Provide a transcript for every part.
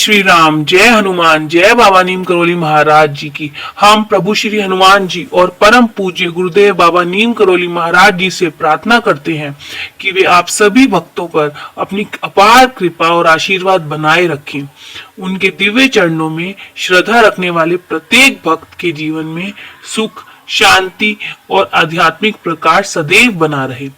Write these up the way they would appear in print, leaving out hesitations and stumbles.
श्री राम, जय हनुमान, जय बाबा नीम करोली महाराज जी की। हम प्रभु श्री हनुमान जी और परम पूज्य गुरुदेव बाबा नीम करोली महाराज जी से प्रार्थना करते हैं कि वे आप सभी भक्तों पर अपनी अपार कृपा और आशीर्वाद बनाए रखें। उनके दिव्य चरणों में श्रद्धा रखने वाले प्रत्येक भक्त के जीवन में सुख, शांति और आध्यात्मिक प्रकाश सदैव बना रहे।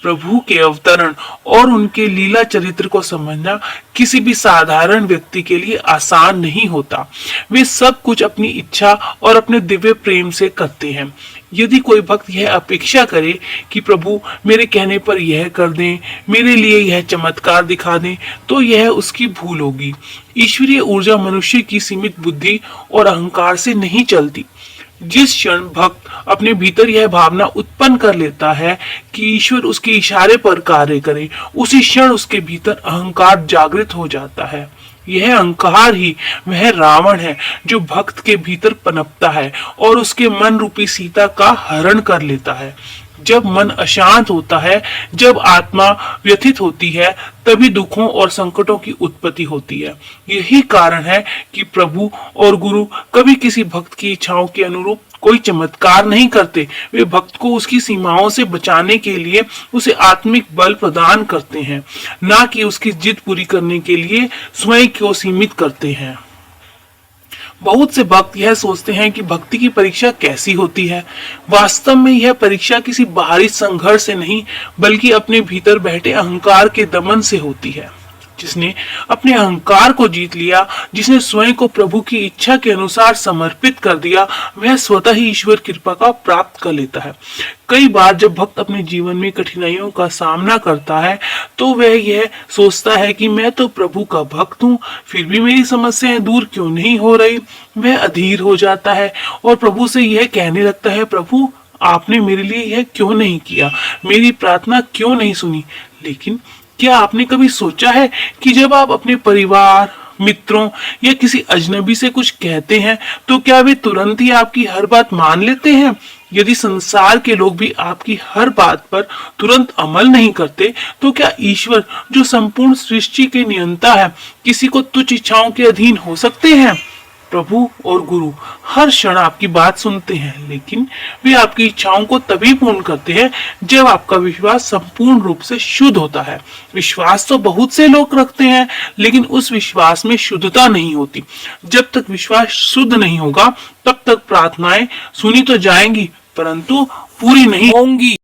प्रभु के अवतरण और उनके लीला चरित्र को समझना किसी भी साधारण व्यक्ति के लिए आसान नहीं होता। वे सब कुछ अपनी इच्छा और अपने दिव्य प्रेम से करते हैं। यदि कोई भक्त यह अपेक्षा करे कि प्रभु मेरे कहने पर यह कर दें, मेरे लिए यह चमत्कार दिखा दें, तो यह उसकी भूल होगी। ईश्वरीय ऊर्जा मनुष्य की सीमित बुद्धि और अहंकार से नहीं चलती। जिस क्षण भक्त अपने भीतर यह भावना उत्पन्न कर लेता है कि ईश्वर उसके इशारे पर कार्य करे, उसी क्षण उसके भीतर अहंकार जागृत हो जाता है। यह अहंकार ही वह रावण है जो भक्त के भीतर पनपता है और उसके मन रूपी सीता का हरण कर लेता है। जब मन अशांत होता है, जब आत्मा व्यथित होती है, तभी दुखों और संकटों की उत्पत्ति होती है। यही कारण है कि प्रभु और गुरु कभी किसी भक्त की इच्छाओं के अनुरूप कोई चमत्कार नहीं करते। वे भक्त को उसकी सीमाओं से बचाने के लिए उसे आत्मिक बल प्रदान करते हैं, ना कि उसकी जिद पूरी करने के लिए स्वयं को सीमित करते हैं। बहुत से भक्त यह सोचते हैं कि भक्ति की परीक्षा कैसी होती है। वास्तव में यह परीक्षा किसी बाहरी संघर्ष से नहीं, बल्कि अपने भीतर बैठे अहंकार के दमन से होती है। जिसने अपने अहंकार को जीत लिया, जिसने स्वयं को प्रभु की इच्छा के अनुसार समर्पित कर दिया, वह स्वतः ही ईश्वर कृपा का प्राप्त कर लेता है। कई बार जब भक्त अपने जीवन में कठिनाइयों का सामना करता है, तो वह यह सोचता है कि मैं तो प्रभु का भक्त हूँ, फिर भी मेरी समस्याएं दूर क्यों नहीं हो रही। वह अधीर हो जाता है और प्रभु से यह कहने लगता है, प्रभु आपने मेरे लिए यह क्यों नहीं किया, मेरी प्रार्थना क्यों नहीं सुनी। लेकिन क्या आपने कभी सोचा है कि जब आप अपने परिवार, मित्रों या किसी अजनबी से कुछ कहते हैं, तो क्या वे तुरंत ही आपकी हर बात मान लेते हैं? यदि संसार के लोग भी आपकी हर बात पर तुरंत अमल नहीं करते, तो क्या ईश्वर, जो संपूर्ण सृष्टि के नियंता है, किसी को तुच्छ इच्छाओं के अधीन हो सकते हैं? प्रभु और गुरु हर क्षण आपकी बात सुनते हैं, लेकिन वे आपकी इच्छाओं को तभी पूर्ण करते हैं जब आपका विश्वास संपूर्ण रूप से शुद्ध होता है। विश्वास तो बहुत से लोग रखते हैं, लेकिन उस विश्वास में शुद्धता नहीं होती। जब तक विश्वास शुद्ध नहीं होगा, तब तक प्रार्थनाएं सुनी तो जाएंगी, परंतु पूरी नहीं होंगी।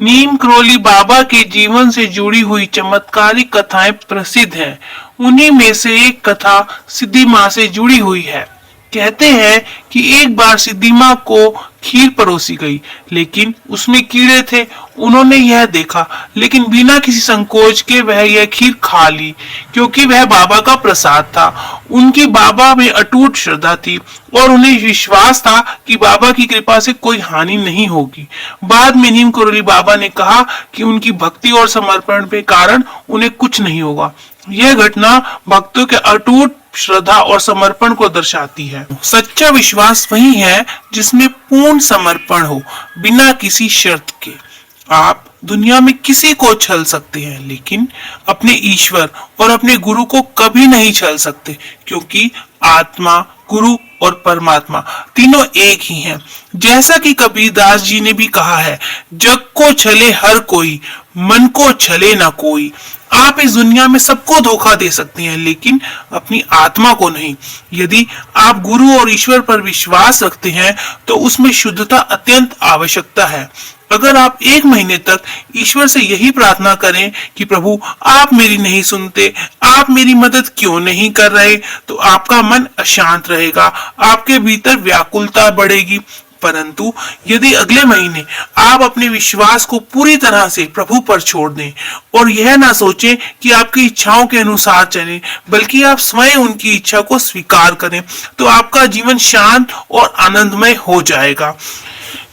नीम करोली बाबा के जीवन से जुड़ी हुई चमत्कारिक कथाएं प्रसिद्ध हैं। उन्हीं में से एक कथा सिद्धि माँ से जुड़ी हुई है। कहते हैं कि एक बार सिद्धि माँ को खीर परोसी गई, लेकिन उसमें कीड़े थे। उन्होंने यह देखा, लेकिन बिना किसी संकोच के वह यह खीर खा ली, क्योंकि वह बाबा का प्रसाद था। उनकी बाबा में अटूट श्रद्धा थी और उन्हें विश्वास था कि बाबा की कृपा से कोई हानि नहीं होगी। बाद में नीम करोली बाबा ने कहा कि उनकी भक्ति और समर्पण के कारण उन्हें कुछ नहीं होगा। यह घटना भक्तों के अटूट श्रद्धा और समर्पण को दर्शाती है। सच्चा विश्वास वही है जिसमें पूर्ण समर्पण हो, बिना किसी शर्त के। आप दुनिया में किसी को छल सकते हैं, लेकिन अपने ईश्वर और अपने गुरु को कभी नहीं छल सकते, क्योंकि आत्मा, गुरु और परमात्मा तीनों एक ही हैं। जैसा कि कबीरदास जी ने भी कहा है, जग को छले हर कोई, मन को छले ना कोई। आप इस दुनिया में सबको धोखा दे सकते हैं, लेकिन अपनी आत्मा को नहीं। यदि आप गुरु और ईश्वर पर विश्वास रखते हैं, तो उसमें शुद्धता अत्यंत आवश्यकता है। अगर आप 1 महीने तक ईश्वर से यही प्रार्थना करें कि प्रभु आप मेरी नहीं सुनते, आप मेरी मदद क्यों नहीं कर रहे, तो आपका मन अशांत रहेगा, आपके भीतर व्याकुलता बढ़ेगी। परंतु यदि अगले महीने आप अपने विश्वास को पूरी तरह से प्रभु पर छोड़ दें और यह ना सोचें कि आपकी इच्छाओं के अनुसार चलें, बल्कि आप स्वयं उनकी इच्छा को स्वीकार करें, तो आपका जीवन शांत और आनंदमय हो जाएगा।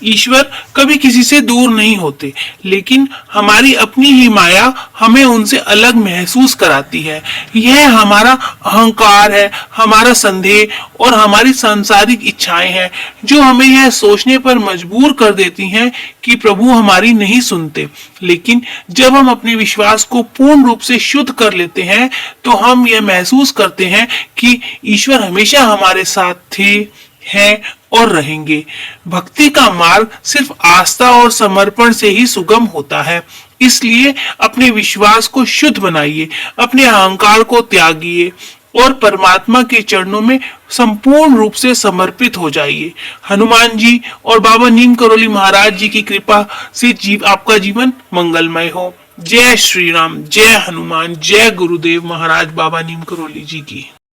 ईश्वर कभी किसी से दूर नहीं होते, लेकिन हमारी अपनी ही माया हमें उनसे अलग महसूस कराती है। यह हमारा अहंकार है, हमारा संदेह और हमारी सांसारिक इच्छाएं हैं जो हमें यह सोचने पर मजबूर कर देती हैं कि प्रभु हमारी नहीं सुनते। लेकिन जब हम अपने विश्वास को पूर्ण रूप से शुद्ध कर लेते हैं तो हम यह महसूस करते हैं कि ईश्वर हमेशा हमारे साथ थे, हैं और रहेंगे। भक्ति का मार्ग सिर्फ आस्था और समर्पण से ही सुगम होता है। इसलिए अपने विश्वास को शुद्ध बनाइए, अपने अहंकार को त्यागिए और परमात्मा के चरणों में संपूर्ण रूप से समर्पित हो जाइए। हनुमान जी और बाबा नीम करोली महाराज जी की कृपा से आपका जीवन मंगलमय हो। जय श्री राम, जय हनुमान, जय गुरुदेव महाराज बाबा नीम करोली जी की।